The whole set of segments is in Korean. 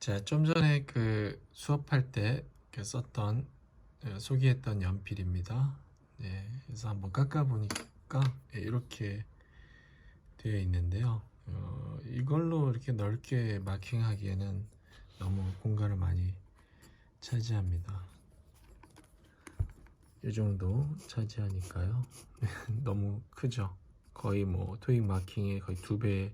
제가 좀 전에 수업할 때 썼던 소개했던 연필입니다. 네, 그래서 한번 깎아 보니까 이렇게 되어 있는데요. 이걸로 이렇게 넓게 마킹하기에는 너무 공간을 많이 차지합니다. 이 정도 차지하니까요. 너무 크죠. 거의 뭐 토익 마킹의 거의 2배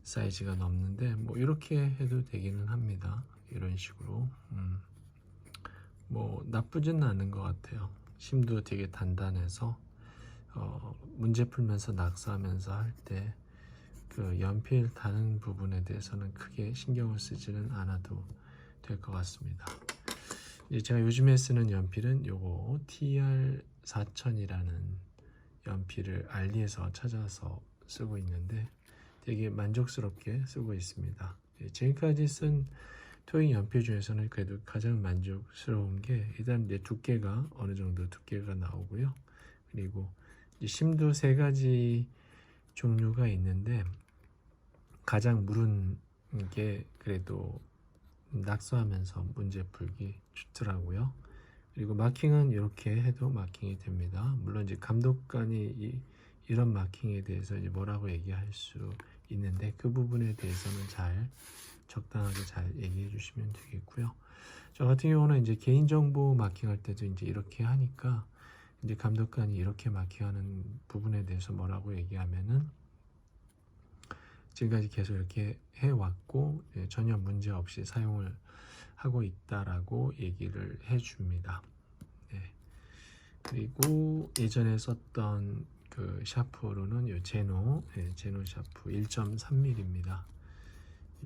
사이즈가 넘는데 뭐 이렇게 해도 되기는 합니다. 이런 식으로 뭐 나쁘지는 않은 것 같아요. 심도 되게 단단해서 문제 풀면서 낙서하면서 할 때 연필 다는 부분에 대해서는 크게 신경을 쓰지는 않아도 될 것 같습니다. 이제 제가 요즘에 쓰는 연필은 요거 TR4000이라는 연필을 알리에서 찾아서 쓰고 있는데 되게 만족스럽게 쓰고 있습니다. 지금까지 쓴 토익 연필 중에서는 그래도 가장 만족스러운 게 일단 내 두께가 어느 정도 두께가 나오고요. 그리고 심도 3가지 종류가 있는데 가장 무른 게 그래도 낙서하면서 문제 풀기 좋더라고요. 그리고 마킹은 이렇게 해도 마킹이 됩니다. 물론 이제 감독관이 이런 마킹에 대해서 이제 뭐라고 얘기할 수 있는데 그 부분에 대해서는 적당하게 잘 얘기해 주시면 되겠고요. 저 같은 경우는 이제 개인정보 마킹할 때도 이제 이렇게 하니까 이제 감독관이 이렇게 마킹하는 부분에 대해서 뭐라고 얘기하면은 지금까지 계속 이렇게 해왔고 전혀 문제 없이 사용을 하고 있다라고 얘기를 해줍니다. 네. 그리고 예전에 썼던 샤프로는 요 제노 샤프 1.3mm입니다.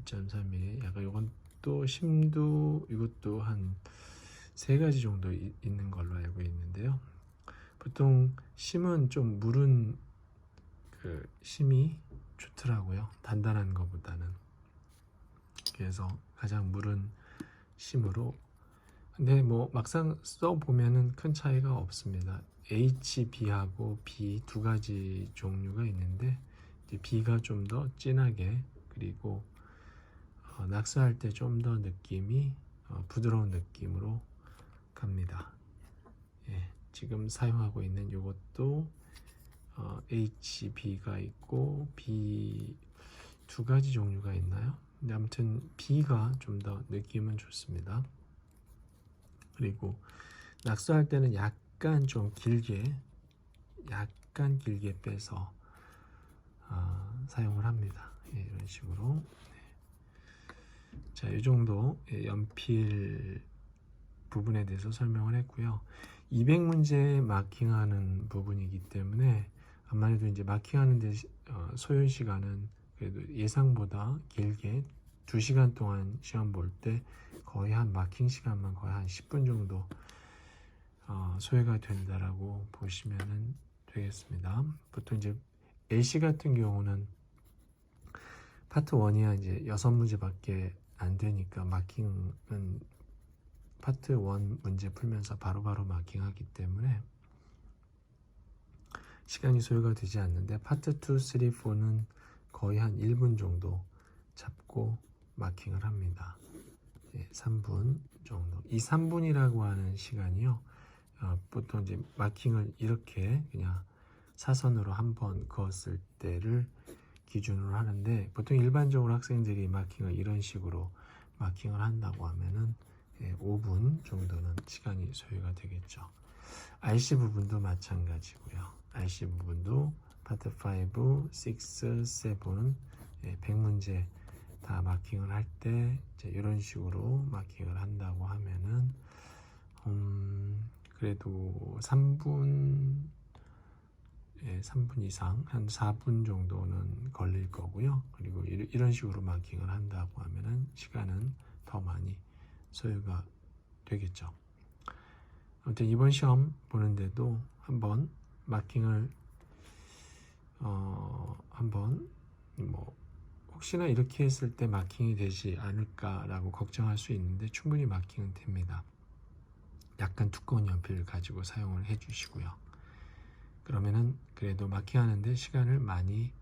1.3mm. 약간 이건 또 심도 이것도 한 3가지 정도 있는 걸로 알고 있는데요. 보통 심은 좀 무른 심이 좋더라고요. 단단한 것보다는. 그래서 가장 무른 심으로. 근데 뭐 막상 써보면은 큰 차이가 없습니다. HB하고 B 2가지 종류가 있는데 B가 좀 더 진하게 그리고 낙서할 때 좀 더 느낌이 부드러운 느낌으로 갑니다. 예, 지금 사용하고 있는 이것도 HB가 있고 B 2가지 종류가 있나요? 근데 아무튼 B가 좀 더 느낌은 좋습니다. 그리고 낙서할 때는 약간 길게 빼서 사용을 합니다. 예, 이런 식으로. 자, 이 정도 연필 부분에 대해서 설명을 했고요. 200문제 마킹하는 부분이기 때문에 아무래도 이제 마킹하는데 소요 시간은 그래도 예상보다 길게 2시간 동안 시험 볼 때 거의 한 마킹 시간만 거의 한 10분 정도 소요가 된다라고 보시면 되겠습니다. 보통 이제 LC 같은 경우는 파트 1이야 이제 6문제밖에 안 되니까 마킹은 파트 1 문제 풀면서 바로바로 마킹하기 때문에 시간이 소요가 되지 않는데 파트 2, 3, 4는 거의 한 1분 정도 잡고 마킹을 합니다. 3분 정도. 이 3분이라고 하는 시간이요. 보통 이제 마킹을 이렇게 그냥 사선으로 한번 그었을 때를 기준으로 하는데 보통 일반적으로 학생들이 마킹을 이런 식으로 마킹을 한다고 하면은 5분 정도는 시간이 소요가 되겠죠. RC 부분도 마찬가지고요. RC 부분도 파트 5, 6, 7은 100문제 다 마킹을 할 때 이런 식으로 마킹을 한다고 하면은 그래도 3분 이상 한 4분 정도는 걸릴 거고요. 그리고 이런 식으로 마킹을 한다고 하면은 시간은 더 많이 소요가 되겠죠. 아무튼 이번 시험 보는데도 한번 마킹을 한번 뭐 혹시나 이렇게 했을 때 마킹이 되지 않을까라고 걱정할 수 있는데 충분히 마킹은 됩니다. 약간 두꺼운 연필을 가지고 사용을 해 주시고요. 그러면은 그래도 마킹하는데 시간을 많이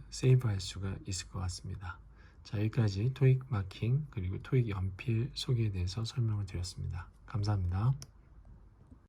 세이브할 수가 있을 것 같습니다. 자, 여기까지 토익 마킹 그리고 토익 연필 소개에 대해서 설명을 드렸습니다. 감사합니다.